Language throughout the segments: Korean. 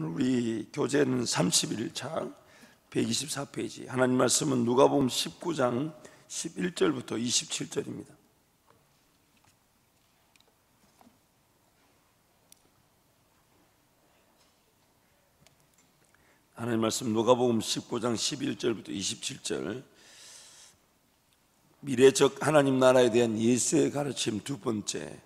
오늘 우리 교재는 31장 124페이지, 하나님 말씀은 누가복음 19장 11절부터 27절입니다. 하나님 말씀 누가복음 19장 11절부터 27절. 미래적 하나님 나라에 대한 예수의 가르침 두 번째.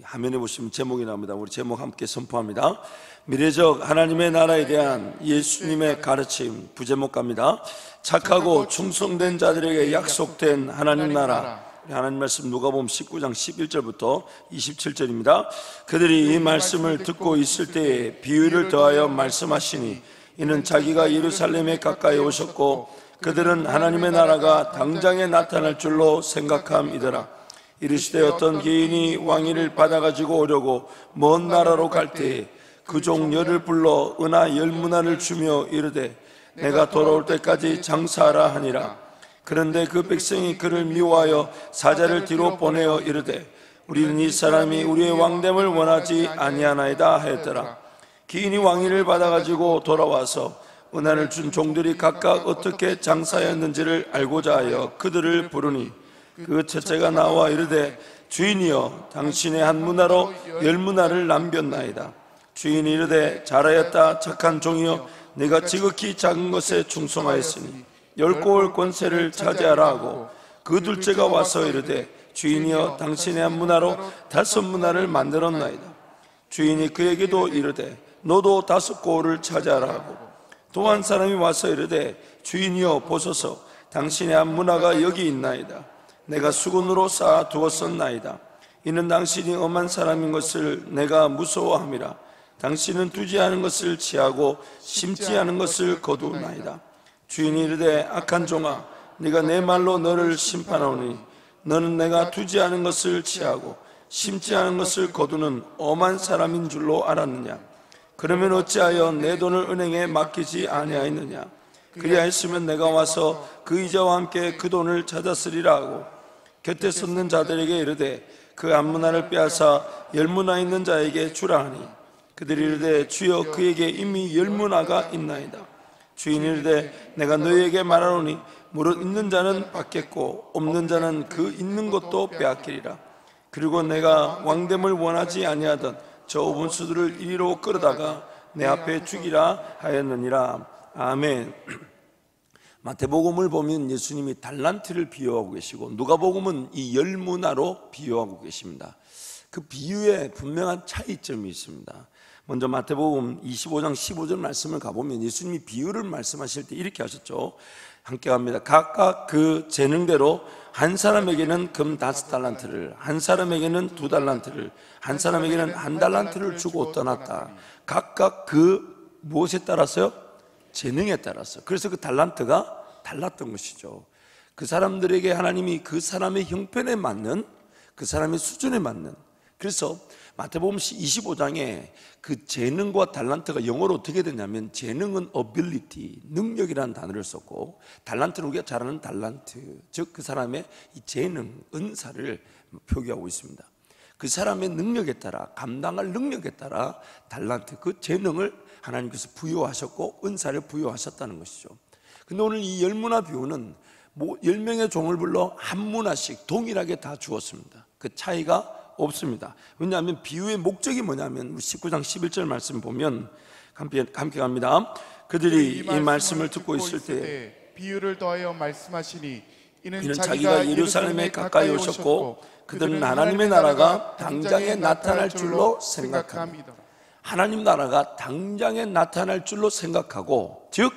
화면에 보시면 제목이 나옵니다. 우리 제목 함께 선포합니다. 미래적 하나님의 나라에 대한 예수님의 가르침. 부제목 갑니다. 착하고 충성된 자들에게 약속된 하나님 나라. 하나님 말씀 누가복음 19장 11절부터 27절입니다. 그들이 이 말씀을 듣고 있을 때에 비유를 더하여 말씀하시니 이는 자기가 예루살렘에 가까이 오셨고 그들은 하나님의 나라가 당장에 나타날 줄로 생각함이더라. 이르시되 어떤 개인이 왕위를 받아가지고 오려고 먼 나라로 갈 때에 그 종 열을 불러 은하 10문화를 주며 이르되 내가 돌아올 때까지 장사하라 하니라. 그런데 그 백성이 그를 미워하여 사자를 뒤로 보내어 이르되 우리는 이 사람이 우리의 왕됨을 원하지 아니하나이다 하였더라. 기인이 왕위를 받아가지고 돌아와서 은하를 준 종들이 각각 어떻게 장사하였는지를 알고자 하여 그들을 부르니 그 첫째가 나와 이르되 주인이여 당신의 한 문화로 10문화를 남겼나이다. 주인이 이르되 잘하였다 착한 종이여 네가 지극히 작은 것에 충성하였으니 10고을 권세를 차지하라 하고 그 둘째가 와서 이르되 주인이여 당신의 한 문화로 5문화를 만들었나이다. 주인이 그에게도 이르되 너도 5고을을 차지하라 하고 또 한 사람이 와서 이르되 주인이여 보소서 당신의 한 문화가 여기 있나이다. 내가 수건으로 쌓아 두었었나이다. 이는 당신이 엄한 사람인 것을 내가 무서워함이라. 당신은 두지 않은 것을 취하고 심지 않은 것을 거두나이다. 주인이 이르되 악한 종아 네가 내 말로 너를 심판하오니 너는 내가 두지 않은 것을 취하고 심지 않은 것을 거두는 엄한 사람인 줄로 알았느냐. 그러면 어찌하여 내 돈을 은행에 맡기지 아니하였느냐. 그리하였으면 내가 와서 그 이자와 함께 그 돈을 찾았으리라 하고 곁에 섰는 자들에게 이르되 그 한 문화를 빼앗아 10문화 있는 자에게 주라 하니 그들이 이르되 주여 그에게 이미 10문화가 있나이다. 주인이 이르되 내가 너희에게 말하노니 무릇 있는 자는 받겠고 없는 자는 그 있는 것도 빼앗기리라. 그리고 내가 왕됨을 원하지 아니하던 저 원수들을 이리로 끌어다가 내 앞에 죽이라 하였느니라. 아멘. 마태복음을 보면 예수님이 달란트를 비유하고 계시고 누가복음은 이 10문화로 비유하고 계십니다. 그 비유에 분명한 차이점이 있습니다. 먼저 마태복음 25장 15절 말씀을 가보면 예수님이 비유를 말씀하실 때 이렇게 하셨죠. 함께 갑니다. 각각 그 재능대로 한 사람에게는 금 5달란트를, 한 사람에게는 2달란트를, 한 사람에게는 1달란트를 주고 떠났다. 각각 그 무엇에 따라서요? 재능에 따라서. 그래서 그 달란트가 달랐던 것이죠. 그 사람들에게 하나님이 그 사람의 형편에 맞는, 그 사람의 수준에 맞는. 그래서 마태복음 25장에 그 재능과 달란트가 영어로 어떻게 되냐면 재능은 ability, 능력이라는 단어를 썼고 달란트는 우리가 잘 아는 달란트, 즉 그 사람의 이 재능, 은사를 표기하고 있습니다. 그 사람의 능력에 따라, 감당할 능력에 따라 달란트, 그 재능을 하나님께서 부여하셨고 은사를 부여하셨다는 것이죠. 근데 오늘 이 10문화 비유는 10명의 종을 불러 한 문화씩 동일하게 다 주었습니다. 그 차이가 없습니다. 왜냐하면 비유의 목적이 뭐냐면 19장 11절 말씀 보면 함께 갑니다. 그들이 이 말씀을 듣고 있을 때 비유를 더하여 말씀하시니 이는 자기가 예루살렘에 가까이 오셨고 그들은 하나님의 나라가 당장에 나타날 줄로 생각합니다. 하나님 나라가 당장에 나타날 줄로 생각하고, 즉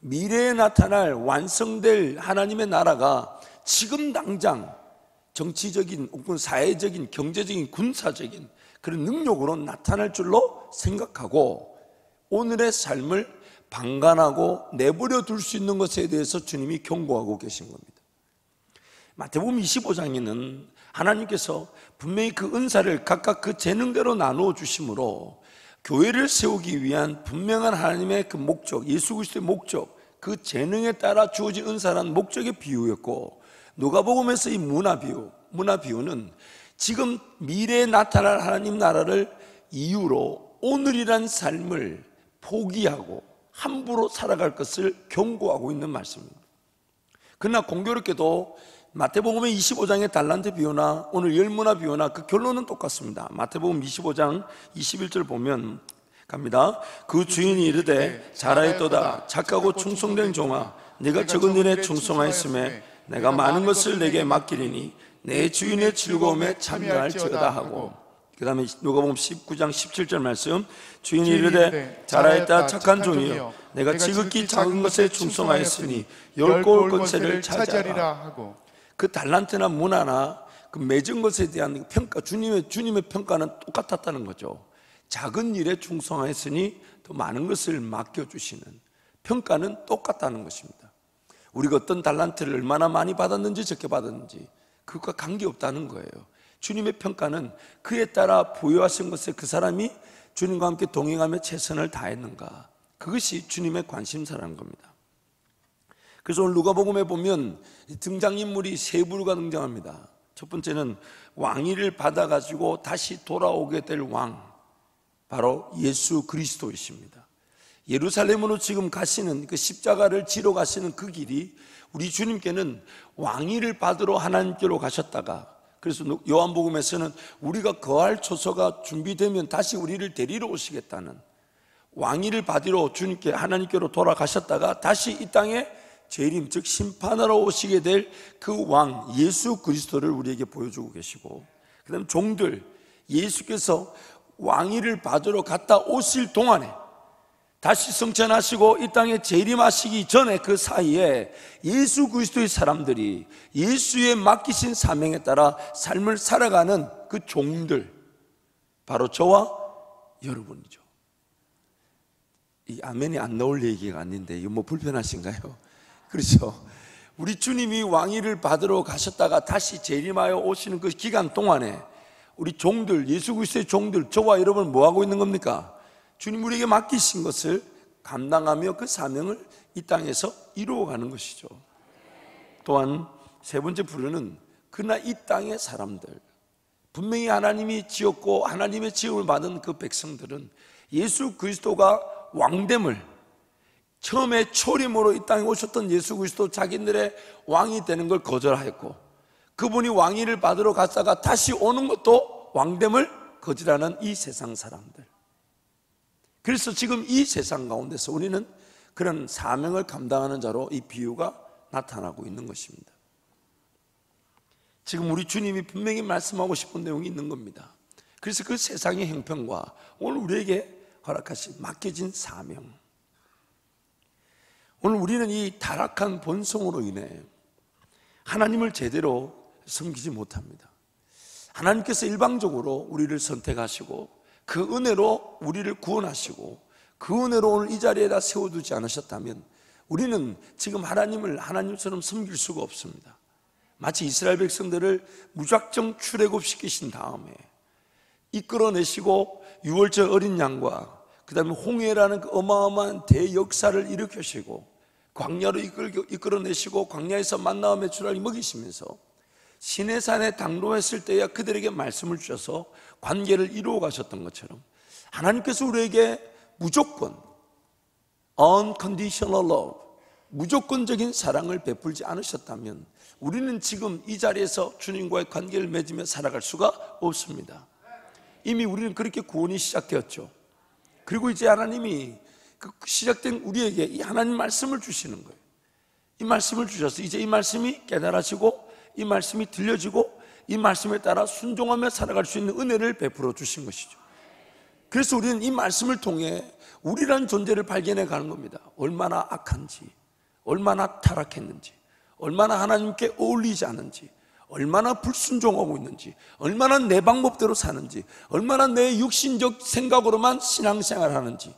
미래에 나타날 완성될 하나님의 나라가 지금 당장 정치적인 혹은 사회적인 경제적인 군사적인 그런 능력으로 나타날 줄로 생각하고 오늘의 삶을 방관하고 내버려 둘 수 있는 것에 대해서 주님이 경고하고 계신 겁니다. 마태복음 25장에는 하나님께서 분명히 그 은사를 각각 그 재능대로 나누어 주심으로 교회를 세우기 위한 분명한 하나님의 그 목적, 예수 그리스도의 목적, 그 재능에 따라 주어진 은사라는 목적의 비유였고, 누가복음에서 이 문화 비유는 지금 미래에 나타날 하나님 나라를 이유로 오늘이란 삶을 포기하고 함부로 살아갈 것을 경고하고 있는 말씀입니다. 그러나 공교롭게도 마태복음 25장의 달란트 비유나 오늘 열무나 비유나 그 결론은 똑같습니다. 마태복음 25장 21절 보면 갑니다. 그 주인이 이르되 잘하였도다 착하고 충성된 종아, 네가 적은 일에 충성하였음에 내가 많은 것을 내게 맡기리니 내 주인의 즐거움에 참여할지어다 하고, 그 다음에 누가복음 19장 17절 말씀, 주인이 이르되 잘하였다 착한 종이여, 내가 지극히 작은 것에 충성하였으니 10고 올 권세를 차지하리라 하고. 그 달란트나 문화나 그 맺은 것에 대한 평가, 주님의 평가는 똑같았다는 거죠. 작은 일에 충성하였으니 더 많은 것을 맡겨주시는 평가는 똑같다는 것입니다. 우리가 어떤 달란트를 얼마나 많이 받았는지 적게 받았는지 그것과 관계없다는 거예요. 주님의 평가는 그에 따라 부여하신 것에 그 사람이 주님과 함께 동행하며 최선을 다했는가, 그것이 주님의 관심사라는 겁니다. 그래서 오늘 누가복음에 보면 등장인물이 세 부류가 등장합니다. 첫 번째는 왕위를 받아가지고 다시 돌아오게 될 왕, 바로 예수 그리스도이십니다. 예루살렘으로 지금 가시는 그 십자가를 지러 가시는 그 길이 우리 주님께는 왕위를 받으러 하나님께로 가셨다가, 그래서 요한복음에서는 우리가 거할 처소가 준비되면 다시 우리를 데리러 오시겠다는, 왕위를 받으러 주님께 하나님께로 돌아가셨다가 다시 이 땅에 재림 즉 심판하러 오시게 될 그 왕 예수 그리스도를 우리에게 보여주고 계시고, 그 다음 종들, 예수께서 왕위를 받으러 갔다 오실 동안에 다시 성천하시고 이 땅에 재림하시기 전에 그 사이에 예수 그리스도의 사람들이 예수의 맡기신 사명에 따라 삶을 살아가는 그 종들, 바로 저와 여러분이죠. 이 아멘이 안 나올 얘기가 아닌데 이거 뭐 불편하신가요? 그렇죠. 우리 주님이 왕위를 받으러 가셨다가 다시 재림하여 오시는 그 기간 동안에 우리 종들, 예수 그리스도의 종들, 저와 여러분 뭐 하고 있는 겁니까? 주님 우리에게 맡기신 것을 감당하며 그 사명을 이 땅에서 이루어가는 것이죠. 또한 세 번째 부류는 그러나 이 땅의 사람들, 분명히 하나님이 지었고 하나님의 지음을 받은 그 백성들은 예수 그리스도가 왕됨을, 처음에 초림으로 이 땅에 오셨던 예수 그리스도 자기들의 왕이 되는 걸 거절하였고, 그분이 왕위를 받으러 갔다가 다시 오는 것도 왕됨을 거절하는 이 세상 사람들. 그래서 지금 이 세상 가운데서 우리는 그런 사명을 감당하는 자로 이 비유가 나타나고 있는 것입니다. 지금 우리 주님이 분명히 말씀하고 싶은 내용이 있는 겁니다. 그래서 그 세상의 형편과 오늘 우리에게 허락하신 맡겨진 사명, 오늘 우리는 이 타락한 본성으로 인해 하나님을 제대로 섬기지 못합니다. 하나님께서 일방적으로 우리를 선택하시고 그 은혜로 우리를 구원하시고 그 은혜로 오늘 이 자리에다 세워두지 않으셨다면 우리는 지금 하나님을 하나님처럼 섬길 수가 없습니다. 마치 이스라엘 백성들을 무작정 출애굽시키신 다음에 이끌어내시고 유월절 어린 양과 그 다음에 홍해라는 그 어마어마한 대역사를 일으키시고 광야로 이끌어내시고 광야에서 만나와 메추라기 먹이시면서 시내산에 당도했을 때야 그들에게 말씀을 주셔서 관계를 이루어 가셨던 것처럼 하나님께서 우리에게 무조건 unconditional love, 무조건적인 사랑을 베풀지 않으셨다면 우리는 지금 이 자리에서 주님과의 관계를 맺으며 살아갈 수가 없습니다. 이미 우리는 그렇게 구원이 시작되었죠. 그리고 이제 하나님이 그 시작된 우리에게 이 하나님 말씀을 주시는 거예요. 이 말씀을 주셔서 이제 이 말씀이 깨달아지고 이 말씀이 들려지고 이 말씀에 따라 순종하며 살아갈 수 있는 은혜를 베풀어 주신 것이죠. 그래서 우리는 이 말씀을 통해 우리라는 존재를 발견해 가는 겁니다. 얼마나 악한지, 얼마나 타락했는지, 얼마나 하나님께 어울리지 않은지, 얼마나 불순종하고 있는지, 얼마나 내 방법대로 사는지, 얼마나 내 육신적 생각으로만 신앙생활을 하는지,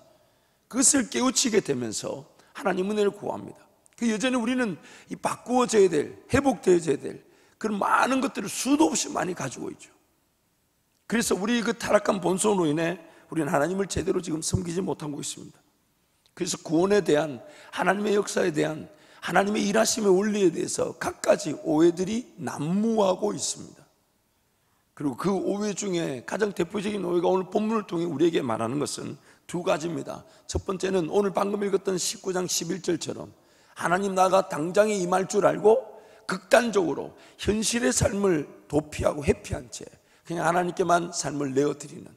그것을 깨우치게 되면서 하나님 은혜를 구합니다. 그 여전히 우리는 이 바꾸어져야 될, 회복되어져야 될 그런 많은 것들을 수도 없이 많이 가지고 있죠. 그래서 우리 그 타락한 본성으로 인해 우리는 하나님을 제대로 지금 섬기지 못하고 있습니다. 그래서 구원에 대한, 하나님의 역사에 대한, 하나님의 일하심의 원리에 대해서 갖가지 오해들이 난무하고 있습니다. 그리고 그 오해 중에 가장 대표적인 오해가 오늘 본문을 통해 우리에게 말하는 것은 두 가지입니다. 첫 번째는 오늘 방금 읽었던 19장 11절처럼 하나님 나라가 당장에 임할 줄 알고 극단적으로 현실의 삶을 도피하고 회피한 채 그냥 하나님께만 삶을 내어드리는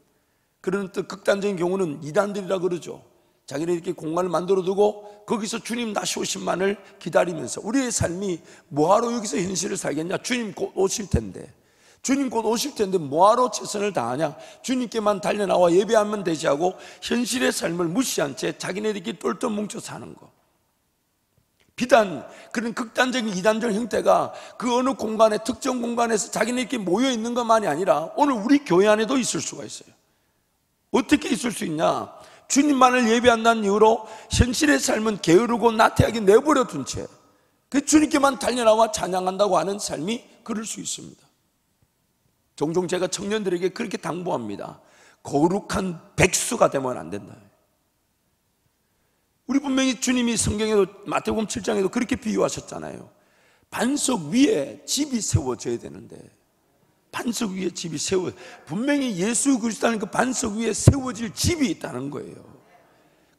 그런 또 극단적인 경우는 이단들이라 그러죠. 자기네 이렇게 공간을 만들어 두고 거기서 주님 다시 오심만을 기다리면서 우리의 삶이 뭐하러 여기서 현실을 살겠냐? 주님 곧 오실 텐데, 주님 곧 오실 텐데 뭐하러 최선을 다하냐? 주님께만 달려나와 예배하면 되지 하고 현실의 삶을 무시한 채 자기네들끼리 똘똘 뭉쳐 사는 거. 비단 그런 극단적인 이단적 형태가 그 어느 공간에 특정 공간에서 자기네끼리 모여 있는 것만이 아니라 오늘 우리 교회 안에도 있을 수가 있어요. 어떻게 있을 수 있냐? 주님만을 예배한다는 이유로 현실의 삶은 게으르고 나태하게 내버려 둔 채 그 주님께만 달려나와 찬양한다고 하는 삶이 그럴 수 있습니다. 종종 제가 청년들에게 그렇게 당부합니다. 거룩한 백수가 되면 안 된다. 우리 분명히 주님이 성경에도 마태복음 7장에도 그렇게 비유하셨잖아요. 반석 위에 집이 세워져야 되는데 반석 위에 집이 분명히 예수 그리스도라는 그 반석 위에 세워질 집이 있다는 거예요.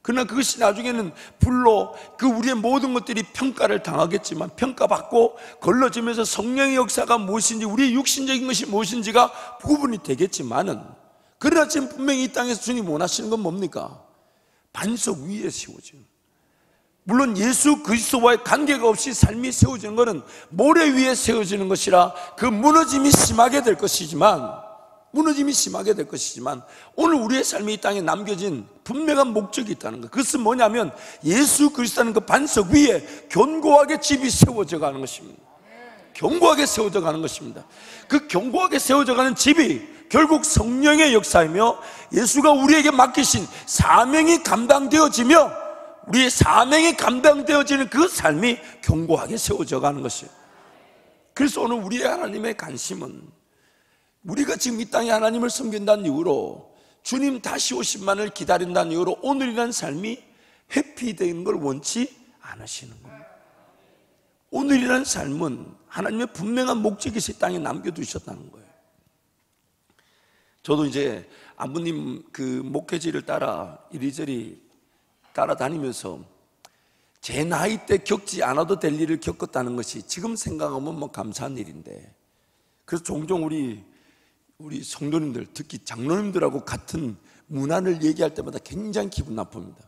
그러나 그것이 나중에는 불로 그 우리의 모든 것들이 평가를 당하겠지만 평가받고 걸러지면서 성령의 역사가 무엇인지 우리의 육신적인 것이 무엇인지가 구분이 되겠지만은 그러나 지금 분명히 이 땅에서 주님 원하시는 건 뭡니까? 반석 위에 세워지는, 물론 예수 그리스도와의 관계가 없이 삶이 세워지는 것은 모래 위에 세워지는 것이라 그 무너짐이 심하게 될 것이지만 오늘 우리의 삶이 이 땅에 남겨진 분명한 목적이 있다는 것. 그것은 뭐냐면 예수 그리스도라는 그 반석 위에 견고하게 집이 세워져 가는 것입니다. 견고하게 세워져 가는 것입니다. 그 견고하게 세워져 가는 집이 결국 성령의 역사이며 예수가 우리에게 맡기신 사명이 감당되어지며 우리의 사명이 감당되어지는 그 삶이 견고하게 세워져 가는 것이에요. 그래서 오늘 우리의 하나님의 관심은 우리가 지금 이 땅에 하나님을 섬긴다는 이유로 주님 다시 오심만을 기다린다는 이유로 오늘이라는 삶이 회피되는 걸 원치 않으시는 겁니다. 오늘이라는 삶은 하나님의 분명한 목적이 이 땅에 남겨두셨다는 거예요. 저도 이제 아버님 그 목회지를 따라 이리저리 따라다니면서 제 나이 때 겪지 않아도 될 일을 겪었다는 것이 지금 생각하면 뭐 감사한 일인데, 그래서 종종 우리 성도님들, 특히 장로님들하고 같은 문화를 얘기할 때마다 굉장히 기분 나쁩니다.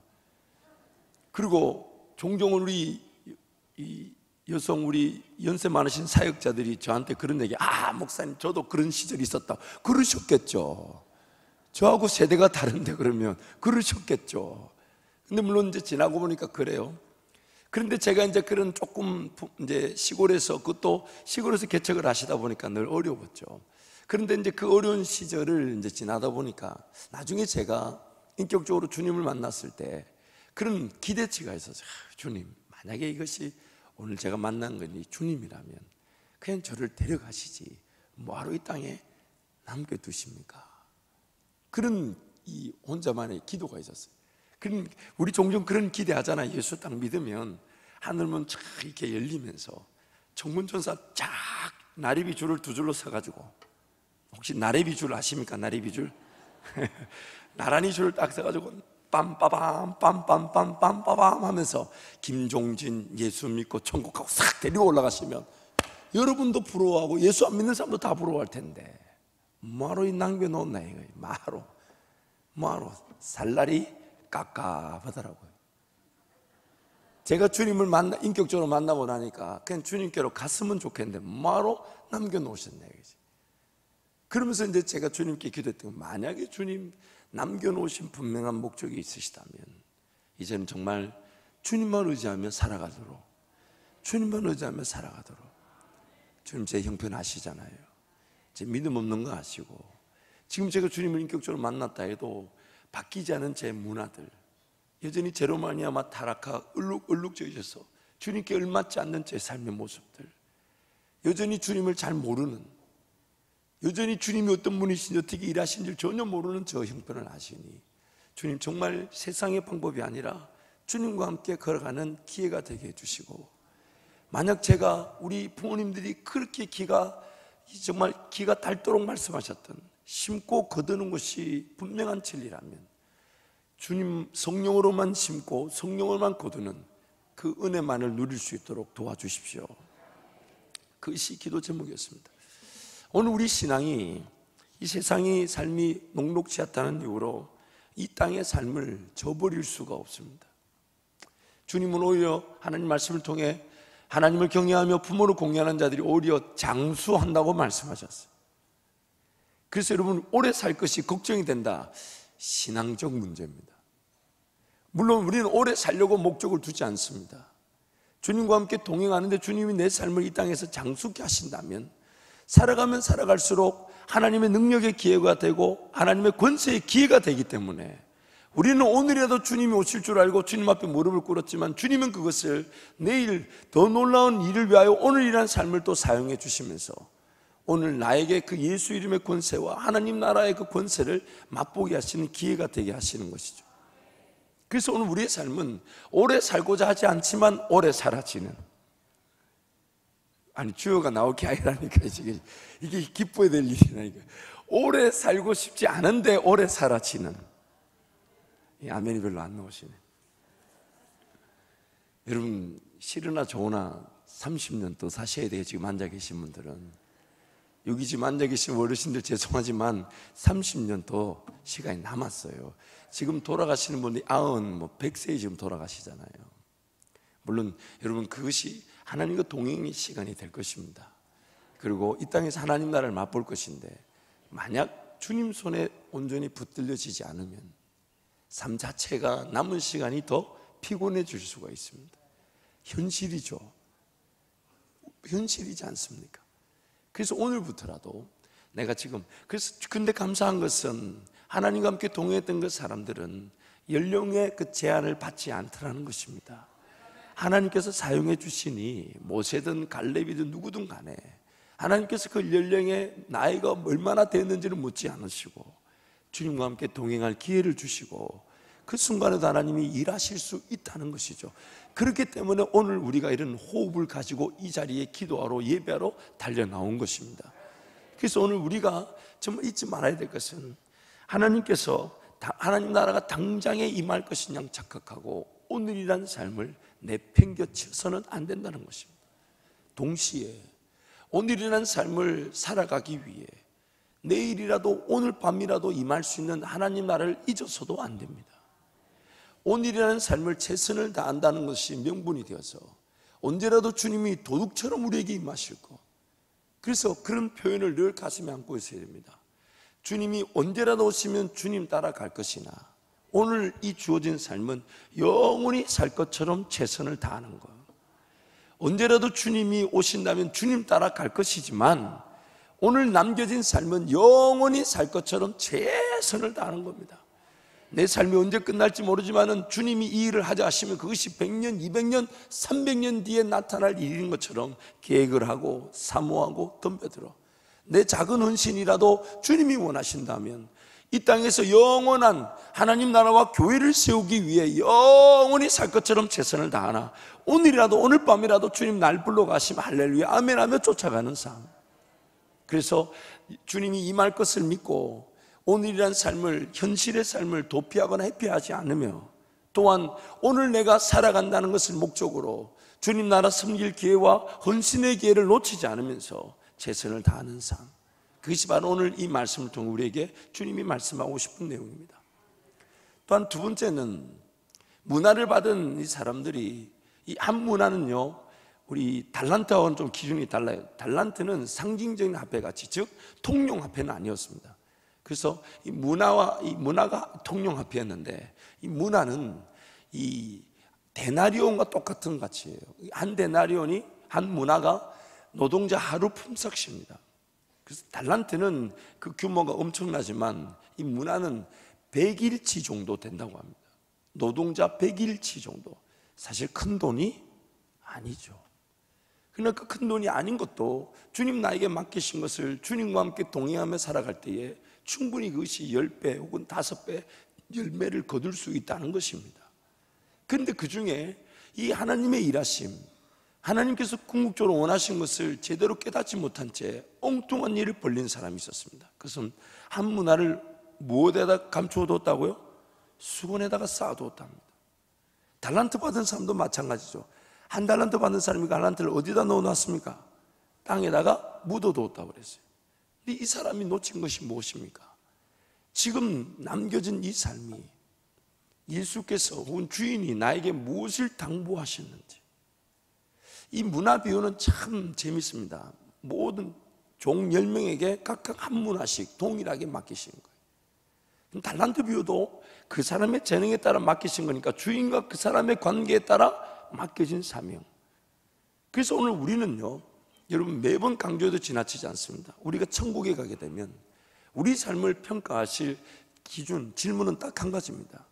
그리고 종종 우리 여성 우리 연세 많으신 사역자들이 저한테 그런 얘기, 목사님 저도 그런 시절이 있었다. 그러셨겠죠. 저하고 세대가 다른데 그러면 그러셨겠죠. 근데 물론 이제 지나고 보니까 그래요. 그런데 제가 이제 그런 조금 이제 시골에서 그것도 시골에서 개척을 하시다 보니까 늘 어려웠죠. 그런데 이제 그 어려운 시절을 이제 지나다 보니까 나중에 제가 인격적으로 주님을 만났을 때 그런 기대치가 있었어요. 주님, 만약에 이것이 오늘 제가 만난 것이 주님이라면 그냥 저를 데려가시지 뭐하러 이 땅에 남겨두십니까? 그런 이 혼자만의 기도가 있었어요. 그럼 우리 종종 그런 기대하잖아요. 예수 딱 믿으면 하늘문 쫙 이렇게 열리면서 정문전사 쫙 나래비 줄을 두 줄로 서가지고, 혹시 나래비 줄 아십니까? 나래비 줄? 나란히 줄을 딱 서가지고 빰빠밤 빰빰빰빰빰빰 하면서 김종진 예수 믿고 천국 가고 싹 데리고 올라가시면 여러분도 부러워하고 예수 안 믿는 사람도 다 부러워할 텐데 뭐하러 이 남겨놓나 이거예요. 뭐하러 살날이 깝깝하더라고요. 제가 주님을 인격적으로 만나고 나니까 그냥 주님께로 갔으면 좋겠는데 뭐하러 남겨놓으셨나 이거지. 그러면서 이제 제가 주님께 기도했던 건, 만약에 주님 남겨놓으신 분명한 목적이 있으시다면 이제는 정말 주님만 의지하며 살아가도록, 주님 제 형편 아시잖아요. 제 믿음 없는 거 아시고, 지금 제가 주님을 인격적으로 만났다 해도 바뀌지 않은 제 문화들, 여전히 제로마니아마 타락하 얼룩져있어서 주님께 얼맞지 않는 제 삶의 모습들, 여전히 주님을 잘 모르는, 여전히 주님이 어떤 분이신지 어떻게 일하시는지 전혀 모르는 저 형편을 아시니 주님 정말 세상의 방법이 아니라 주님과 함께 걸어가는 기회가 되게 해주시고, 만약 제가 우리 부모님들이 그렇게 정말 기가 닳도록 말씀하셨던 심고 거두는 것이 분명한 진리라면 주님 성령으로만 심고 성령으로만 거두는 그 은혜만을 누릴 수 있도록 도와주십시오. 그것이 기도 제목이었습니다. 오늘 우리 신앙이 이 세상의 삶이 녹록지 않다는 이유로 이 땅의 삶을 저버릴 수가 없습니다. 주님은 오히려 하나님 말씀을 통해 하나님을 경외하며 부모를 공경하는 자들이 오히려 장수한다고 말씀하셨어요. 그래서 여러분, 오래 살 것이 걱정이 된다. 신앙적 문제입니다. 물론 우리는 오래 살려고 목적을 두지 않습니다. 주님과 함께 동행하는데 주님이 내 삶을 이 땅에서 장수케 하신다면 살아가면 살아갈수록 하나님의 능력의 기회가 되고 하나님의 권세의 기회가 되기 때문에 우리는 오늘이라도 주님이 오실 줄 알고 주님 앞에 무릎을 꿇었지만 주님은 그것을 내일 더 놀라운 일을 위하여 오늘이라는 삶을 또 사용해 주시면서 오늘 나에게 그 예수 이름의 권세와 하나님 나라의 그 권세를 맛보게 하시는 기회가 되게 하시는 것이죠. 그래서 오늘 우리의 삶은 오래 살고자 하지 않지만 오래 사라지는, 아니 주어가 나올 게 아니라니까 이게 기뻐야 될 일이라니까. 오래 살고 싶지 않은데 오래 사라지는. 아멘이 별로 안 나오시네. 여러분, 싫으나 좋으나 30년 또 사셔야 돼요. 지금 앉아 계신 분들은. 여기 지금 앉아 계신 어르신들 죄송하지만 30년 더 시간이 남았어요. 지금 돌아가시는 분이 100세에 지금 돌아가시잖아요. 물론 여러분, 그것이 하나님과 동행의 시간이 될 것입니다. 그리고 이 땅에서 하나님 나라를 맛볼 것인데 만약 주님 손에 온전히 붙들려지지 않으면 삶 자체가 남은 시간이 더 피곤해질 수가 있습니다. 현실이죠. 현실이지 않습니까? 그래서 오늘부터라도 내가 지금, 그래서 근데 감사한 것은 하나님과 함께 동행했던 그 사람들은 연령의 그 제한을 받지 않더라는 것입니다. 하나님께서 사용해 주시니 모세든 갈렙이든 누구든 간에 하나님께서 그 연령의 나이가 얼마나 됐는지를 묻지 않으시고 주님과 함께 동행할 기회를 주시고 그 순간에도 하나님이 일하실 수 있다는 것이죠. 그렇기 때문에 오늘 우리가 이런 호흡을 가지고 이 자리에 기도하러 예배하러 달려 나온 것입니다. 그래서 오늘 우리가 정말 잊지 말아야 될 것은 하나님께서 하나님 나라가 당장에 임할 것인 양 착각하고 오늘이라는 삶을 내팽겨쳐서는 안 된다는 것입니다. 동시에 오늘이라는 삶을 살아가기 위해 내일이라도 오늘 밤이라도 임할 수 있는 하나님 나라를 잊어서도 안 됩니다. 오늘이라는 삶을 최선을 다한다는 것이 명분이 되어서 언제라도 주님이 도둑처럼 우리에게 임하실 것, 그래서 그런 표현을 늘 가슴에 안고 있어야 됩니다. 주님이 언제라도 오시면 주님 따라갈 것이나 오늘 이 주어진 삶은 영원히 살 것처럼 최선을 다하는 것. 언제라도 주님이 오신다면 주님 따라갈 것이지만 오늘 남겨진 삶은 영원히 살 것처럼 최선을 다하는 겁니다. 내 삶이 언제 끝날지 모르지만 주님이 이 일을 하자 하시면 그것이 100년, 200년, 300년 뒤에 나타날 일인 것처럼 계획을 하고 사모하고 덤벼들어 내 작은 헌신이라도 주님이 원하신다면 이 땅에서 영원한 하나님 나라와 교회를 세우기 위해 영원히 살 것처럼 최선을 다하나 오늘이라도 오늘 밤이라도 주님 날 불러가시면 할렐루야 아멘 하며 쫓아가는 삶. 그래서 주님이 임할 것을 믿고 오늘이란 삶을, 현실의 삶을 도피하거나 회피하지 않으며 또한 오늘 내가 살아간다는 것을 목적으로 주님 나라 섬길 기회와 헌신의 기회를 놓치지 않으면서 최선을 다하는 삶, 그것이 바로 오늘 이 말씀을 통해 우리에게 주님이 말씀하고 싶은 내용입니다. 또한 두 번째는 문화를 받은 이 사람들이, 이 한 문화는요 우리 달란트와는 좀 기준이 달라요. 달란트는 상징적인 화폐가치, 즉 통용화폐는 아니었습니다. 그래서 이 문화가 통용화폐였는데 이 문화는 이 데나리온과 똑같은 가치예요. 한 데나리온이, 한 문화가 노동자 하루 품삯입니다. 그래서 달란트는 그 규모가 엄청나지만 이 문화는 100일치 정도 된다고 합니다. 노동자 100일치 정도. 사실 큰 돈이 아니죠. 그러니까 큰 돈이 아닌 것도 주님 나에게 맡기신 것을 주님과 함께 동행하며 살아갈 때에 충분히 그것이 10배 혹은 5배 열매를 거둘 수 있다는 것입니다. 그런데 그 중에 이 하나님의 일하심, 하나님께서 궁극적으로 원하신 것을 제대로 깨닫지 못한 채 엉뚱한 일을 벌린 사람이 있었습니다. 그것은 한 문화를 무엇에다 감추어뒀다고요? 수건에다가 쌓아두었답니다. 달란트 받은 사람도 마찬가지죠. 한 달란트 받은 사람이 달란트를 어디다 넣어놨습니까? 땅에다가 묻어두었다고 그랬어요. 근데 이 사람이 놓친 것이 무엇입니까? 지금 남겨진 이 삶이 예수께서 혹은 주인이 나에게 무엇을 당부하셨는지, 이 문화 비유는 참 재밌습니다. 모든 종 10명에게 각각 한 문화씩 동일하게 맡기신 거예요. 달란트 비유도 그 사람의 재능에 따라 맡기신 거니까 주인과 그 사람의 관계에 따라 맡겨진 사명. 그래서 오늘 우리는요, 여러분 매번 강조해도 지나치지 않습니다. 우리가 천국에 가게 되면 우리 삶을 평가하실 기준, 질문은 딱 한 가지입니다.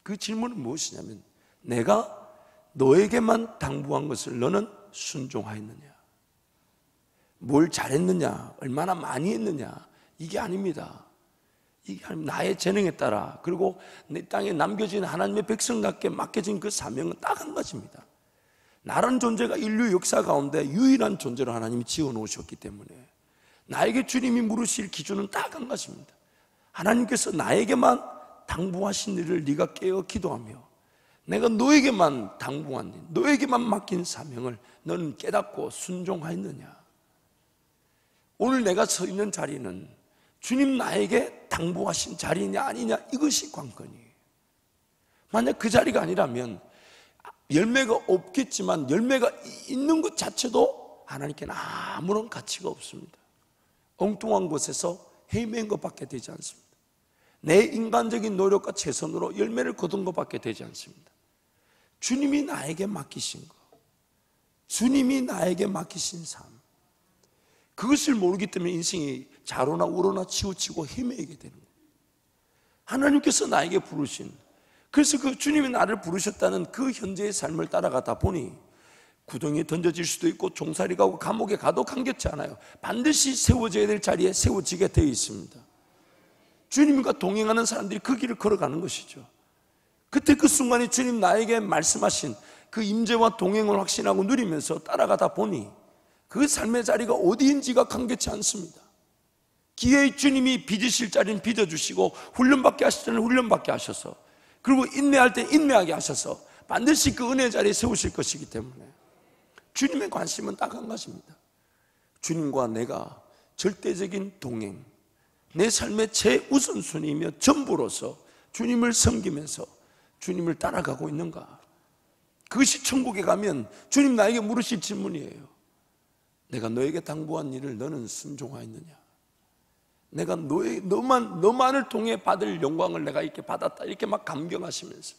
그 질문은 무엇이냐면, 내가 너에게만 당부한 것을 너는 순종하였느냐? 뭘 잘했느냐? 얼마나 많이 했느냐? 이게 아닙니다. 이게 나의 재능에 따라, 그리고 내 땅에 남겨진 하나님의 백성답게 맡겨진 그 사명은 딱 한 가지입니다. 나라는 존재가 인류 역사 가운데 유일한 존재로 하나님이 지어놓으셨기 때문에 나에게 주님이 물으실 기준은 딱 한 가지입니다. 하나님께서 나에게만 당부하신 일을 네가 깨어 기도하며 내가 너에게만 당부한 일, 너에게만 맡긴 사명을 너는 깨닫고 순종하였느냐? 오늘 내가 서 있는 자리는 주님 나에게 당부하신 자리냐 아니냐, 이것이 관건이에요. 만약 그 자리가 아니라면 열매가 없겠지만 열매가 있는 것 자체도 하나님께는 아무런 가치가 없습니다. 엉뚱한 곳에서 헤맨 것밖에 되지 않습니다. 내 인간적인 노력과 최선으로 열매를 거둔 것밖에 되지 않습니다. 주님이 나에게 맡기신 것, 주님이 나에게 맡기신 삶, 그것을 모르기 때문에 인생이 좌로나 우로나 치우치고 헤매게 되는 거예요. 하나님께서 나에게 부르신, 그래서 그 주님이 나를 부르셨다는 그 현재의 삶을 따라가다 보니 구덩이에 던져질 수도 있고 종살이 가고 감옥에 가도 감겹지 않아요. 반드시 세워져야 될 자리에 세워지게 되어 있습니다. 주님과 동행하는 사람들이 그 길을 걸어가는 것이죠. 그때 그 순간에 주님 나에게 말씀하신 그 임재와 동행을 확신하고 누리면서 따라가다 보니 그 삶의 자리가 어디인지가 감겹지 않습니다. 기회의 주님이 빚으실 자리는 빚어주시고 훈련받게 하실 때는 훈련받게 하셔서, 그리고 인내할 때 인내하게 하셔서 반드시 그 은혜의 자리에 세우실 것이기 때문에 주님의 관심은 딱 한 가지입니다. 주님과 내가 절대적인 동행, 내 삶의 최우선순위이며 전부로서 주님을 섬기면서 주님을 따라가고 있는가? 그것이 천국에 가면 주님 나에게 물으실 질문이에요. 내가 너에게 당부한 일을 너는 순종하였느냐? 내가 너만을 통해 받을 영광을 내가 이렇게 받았다, 이렇게 막 감격하시면서,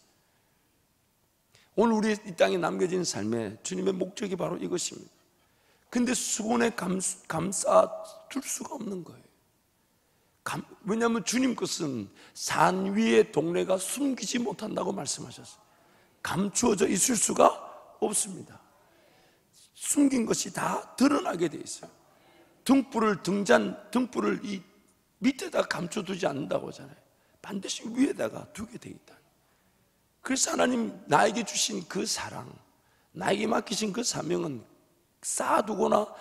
오늘 우리 이 땅에 남겨진 삶에 주님의 목적이 바로 이것입니다. 근데 수건에 감싸둘 수가 없는 거예요. 왜냐하면 주님 것은 산 위의 동네가 숨기지 못한다고 말씀하셨어요. 감추어져 있을 수가 없습니다. 숨긴 것이 다 드러나게 돼 있어요. 등불을 이 밑에다 감춰두지 않는다고 하잖아요. 반드시 위에다가 두게 돼 있다. 그래서 하나님 나에게 주신 그 사랑, 나에게 맡기신 그 사명은 쌓아두거나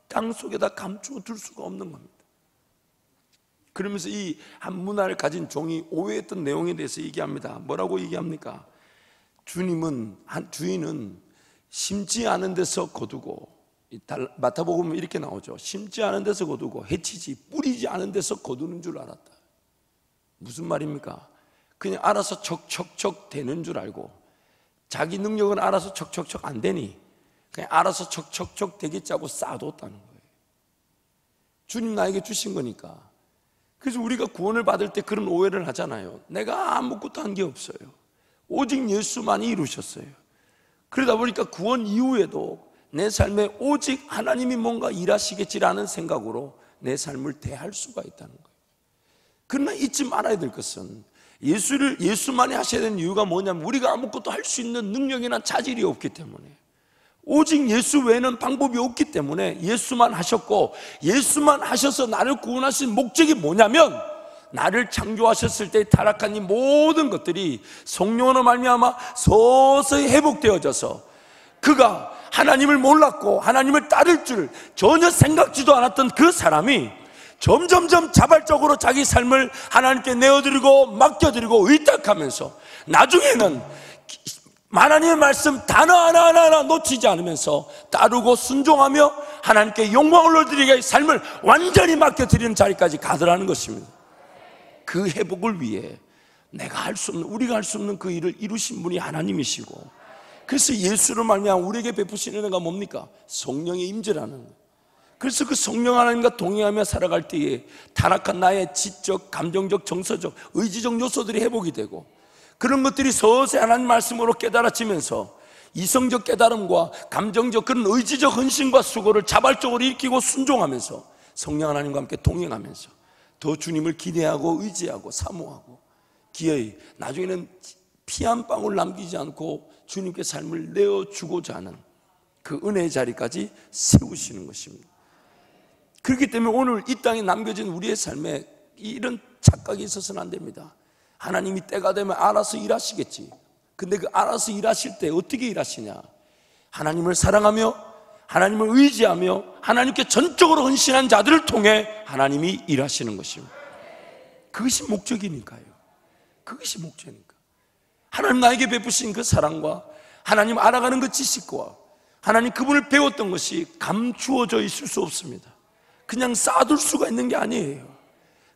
땅 속에다 감춰둘 수가 없는 겁니다. 그러면서 이 한 문화를 가진 종이 오해했던 내용에 대해서 얘기합니다. 뭐라고 얘기합니까? 주인은 심지 않은 데서 거두고, 마태복음은 이렇게 나오죠. 심지 않은 데서 거두고 해치지 뿌리지 않은 데서 거두는 줄 알았다. 무슨 말입니까? 그냥 알아서 척척척 되는 줄 알고, 자기 능력은 알아서 척척척 안 되니 그냥 알아서 척척척 되겠지 하고 쌓아뒀다는 거예요. 주님 나에게 주신 거니까. 그래서 우리가 구원을 받을 때 그런 오해를 하잖아요. 내가 아무것도 한 게 없어요. 오직 예수만이 이루셨어요. 그러다 보니까 구원 이후에도 내 삶에 오직 하나님이 뭔가 일하시겠지라는 생각으로 내 삶을 대할 수가 있다는 거예요. 그러나 잊지 말아야 될 것은 예수만이 하셔야 되는 이유가 뭐냐면, 우리가 아무것도 할 수 있는 능력이나 자질이 없기 때문에, 오직 예수 외에는 방법이 없기 때문에 예수만 하셨고, 예수만 하셔서 나를 구원하신 목적이 뭐냐면, 나를 창조하셨을 때 타락한 이 모든 것들이 성령으로 말미암아 서서히 회복되어져서, 그가 하나님을 몰랐고 하나님을 따를 줄 전혀 생각지도 않았던 그 사람이 점점점 자발적으로 자기 삶을 하나님께 내어드리고 맡겨드리고 의탁하면서 나중에는 하나님의 말씀 단어 하나하나 놓치지 않으면서 따르고 순종하며 하나님께 영광을 올려드리게 삶을 완전히 맡겨드리는 자리까지 가더라는 것입니다. 그 회복을 위해 내가 할 수 없는, 우리가 할 수 없는 그 일을 이루신 분이 하나님이시고, 그래서 예수를 말미암아 우리에게 베푸시는 은혜가 뭡니까? 성령의 임재라는 거예요. 그래서 그 성령 하나님과 동행하며 살아갈 때에 타락한 나의 지적, 감정적, 정서적, 의지적 요소들이 회복이 되고, 그런 것들이 서서히 하나님 말씀으로 깨달아지면서 이성적 깨달음과 감정적 그런 의지적 헌신과 수고를 자발적으로 일으키고 순종하면서 성령 하나님과 함께 동행하면서 더 주님을 기대하고 의지하고 사모하고 기어이 나중에는 피 한 방울 남기지 않고 주님께 삶을 내어주고자 하는 그 은혜의 자리까지 세우시는 것입니다. 그렇기 때문에 오늘 이 땅에 남겨진 우리의 삶에 이런 착각이 있어서는 안 됩니다. 하나님이 때가 되면 알아서 일하시겠지. 근데 그 알아서 일하실 때 어떻게 일하시냐? 하나님을 사랑하며 하나님을 의지하며 하나님께 전적으로 헌신한 자들을 통해 하나님이 일하시는 것입니다. 그것이 목적이니까요. 그것이 목적이니까. 하나님 나에게 베푸신 그 사랑과 하나님 알아가는 그 지식과 하나님 그분을 배웠던 것이 감추어져 있을 수 없습니다. 그냥 쌓아둘 수가 있는 게 아니에요.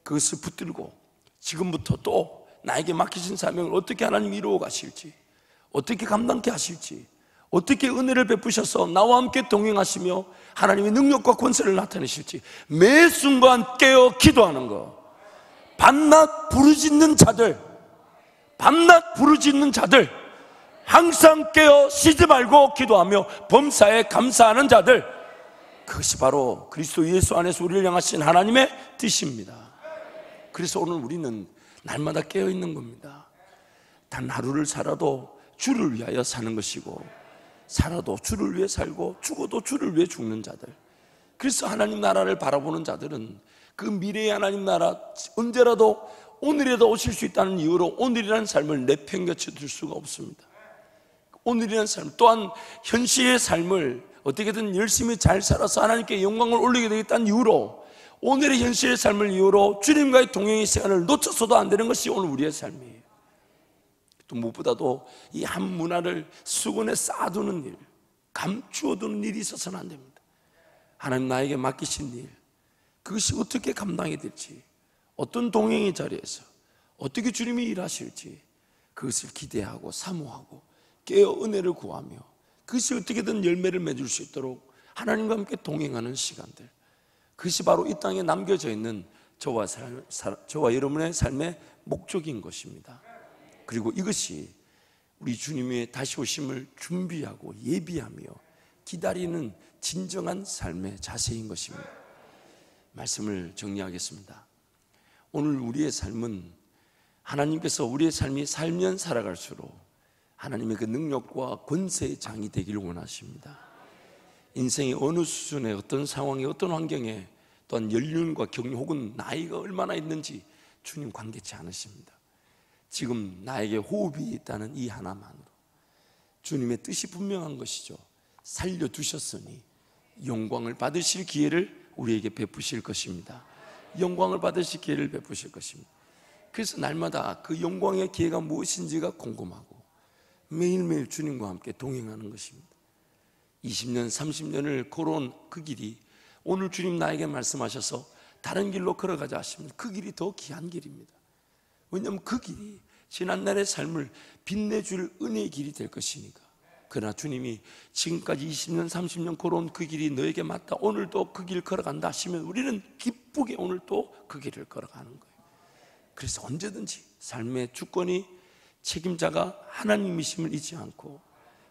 그것을 붙들고 지금부터 또 나에게 맡기신 사명을 어떻게 하나님 이루어 가실지, 어떻게 감당케 하실지, 어떻게 은혜를 베푸셔서 나와 함께 동행하시며 하나님의 능력과 권세를 나타내실지 매 순간 깨어 기도하는 것. 밤낮 부르짖는 자들, 밤낮 부르짖는 자들, 항상 깨어 쉬지 말고 기도하며 범사에 감사하는 자들, 그것이 바로 그리스도 예수 안에서 우리를 향하신 하나님의 뜻입니다. 그래서 오늘 우리는 날마다 깨어있는 겁니다. 단 하루를 살아도 주를 위하여 사는 것이고, 살아도 주를 위해 살고 죽어도 주를 위해 죽는 자들. 그래서 하나님 나라를 바라보는 자들은 그 미래의 하나님 나라 언제라도 오늘이라도 오실 수 있다는 이유로 오늘이라는 삶을 내팽개쳐 둘 수가 없습니다. 오늘이라는 삶 또한 현실의 삶을 어떻게든 열심히 잘 살아서 하나님께 영광을 올리게 되겠다는 이유로 오늘의 현실의 삶을 이유로 주님과의 동행의 시간을 놓쳐서도 안 되는 것이 오늘 우리의 삶이에요. 또 무엇보다도 이 한 문화를 수건에 쌓아두는 일, 감추어두는 일이 있어서는 안 됩니다. 하나님 나에게 맡기신 일, 그것이 어떻게 감당이 될지, 어떤 동행의 자리에서 어떻게 주님이 일하실지 그것을 기대하고 사모하고 깨어 은혜를 구하며 그것이 어떻게든 열매를 맺을 수 있도록 하나님과 함께 동행하는 시간들, 그것이 바로 이 땅에 남겨져 있는 저와 여러분의 삶의 목적인 것입니다. 그리고 이것이 우리 주님의 다시 오심을 준비하고 예비하며 기다리는 진정한 삶의 자세인 것입니다. 말씀을 정리하겠습니다. 오늘 우리의 삶은 하나님께서 우리의 삶이 살면 살아갈수록 하나님의 그 능력과 권세의 장이 되기를 원하십니다. 인생의 어느 수준의 어떤 상황에 어떤 환경에 또한 연륜과 경륜 혹은 나이가 얼마나 있는지 주님 관계치 않으십니다. 지금 나에게 호흡이 있다는 이 하나만으로 주님의 뜻이 분명한 것이죠. 살려두셨으니 영광을 받으실 기회를 우리에게 베푸실 것입니다. 영광을 받으실 기회를 베푸실 것입니다. 그래서 날마다 그 영광의 기회가 무엇인지가 궁금하고 매일매일 주님과 함께 동행하는 것입니다. 20년, 30년을 걸어온 그 길이 오늘 주님 나에게 말씀하셔서 다른 길로 걸어가자 하시면 그 길이 더 귀한 길입니다. 왜냐하면 그 길이 지난날의 삶을 빛내줄 은혜의 길이 될 것이니까. 그러나 주님이 지금까지 20년, 30년 걸어온 그 길이 너에게 맞다, 오늘도 그 길 걸어간다 하시면 우리는 기쁘게 오늘 또 그 길을 걸어가는 거예요. 그래서 언제든지 삶의 주권이 책임자가 하나님이심을 잊지 않고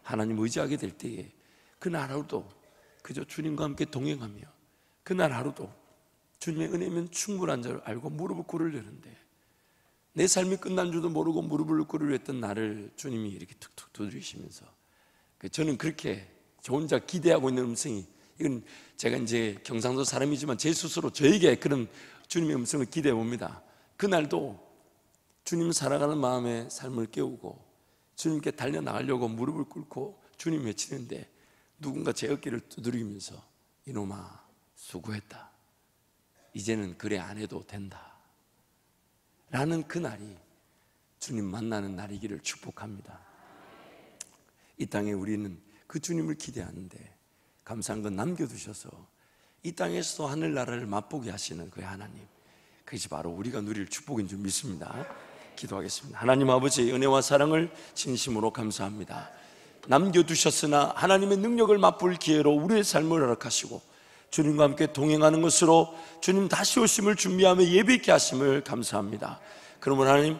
하나님 의지하게 될 때에 그날 하루도 그저 주님과 함께 동행하며 그날 하루도 주님의 은혜면 충분한 줄 알고 무릎을 꿇으려는데 내 삶이 끝난 줄도 모르고 무릎을 꿇으려 했던 나를 주님이 이렇게 툭툭 두드리시면서 저는 그렇게 저 혼자 기대하고 있는 음성이, 이건 제가 이제 경상도 사람이지만 제 스스로 저에게 그런 주님의 음성을 기대해 봅니다. 그날도 주님 살아가는 마음의 삶을 깨우고 주님께 달려나가려고 무릎을 꿇고 주님 외치는데 누군가 제 어깨를 두드리면서 이놈아 수고했다, 이제는 그래 안 해도 된다 라는 그날이 주님 만나는 날이기를 축복합니다. 이 땅에 우리는 그 주님을 기대하는데 감사한 건 남겨두셔서 이 땅에서도 하늘나라를 맛보게 하시는 그 하나님, 그것이 바로 우리가 누릴 축복인 줄 믿습니다. 기도하겠습니다. 하나님 아버지, 은혜와 사랑을 진심으로 감사합니다. 남겨두셨으나 하나님의 능력을 맛볼 기회로 우리의 삶을 허락하시고 주님과 함께 동행하는 것으로 주님 다시 오심을 준비하며 예배케 하심을 감사합니다. 그러면 하나님,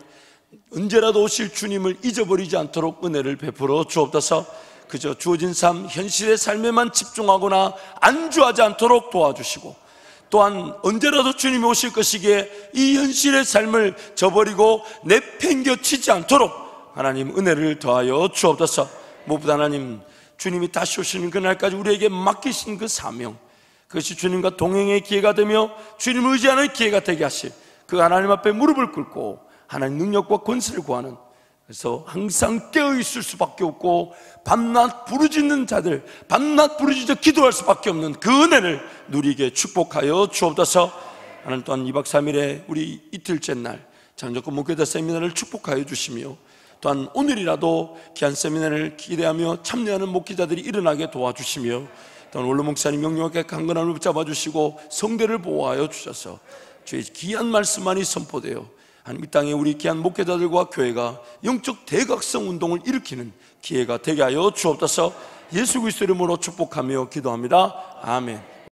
언제라도 오실 주님을 잊어버리지 않도록 은혜를 베풀어 주옵소서. 그저 주어진 삶, 현실의 삶에만 집중하거나 안주하지 않도록 도와주시고, 또한 언제라도 주님이 오실 것이기에 이 현실의 삶을 저버리고 내팽겨치지 않도록 하나님 은혜를 더하여 주옵소서. 무엇보다 하나님, 주님이 다시 오시는 그날까지 우리에게 맡기신 그 사명, 그것이 주님과 동행의 기회가 되며 주님을 의지하는 기회가 되게 하실 그 하나님 앞에 무릎을 꿇고 하나님 능력과 권세를 구하는, 그래서 항상 깨어있을 수밖에 없고 밤낮 부르짖는 자들, 밤낮 부르짖어 기도할 수밖에 없는 그 은혜를 누리게 축복하여 주옵소서. 하나님, 또한 2박 3일에 우리 이틀째 날 장정권 목회자 세미나를 축복하여 주시며, 또한 오늘이라도 귀한 세미나를 기대하며 참여하는 목회자들이 일어나게 도와주시며, 또한 원로 목사님 명령하게 강건함을 붙잡아 주시고 성대를 보호하여 주셔서 주의 귀한 말씀만이 선포되어 하나님, 이 땅에 우리 귀한 목회자들과 교회가 영적 대각성 운동을 일으키는 기회가 되게 하여 주옵소서. 예수 그리스도 이름으로 축복하며 기도합니다. 아멘.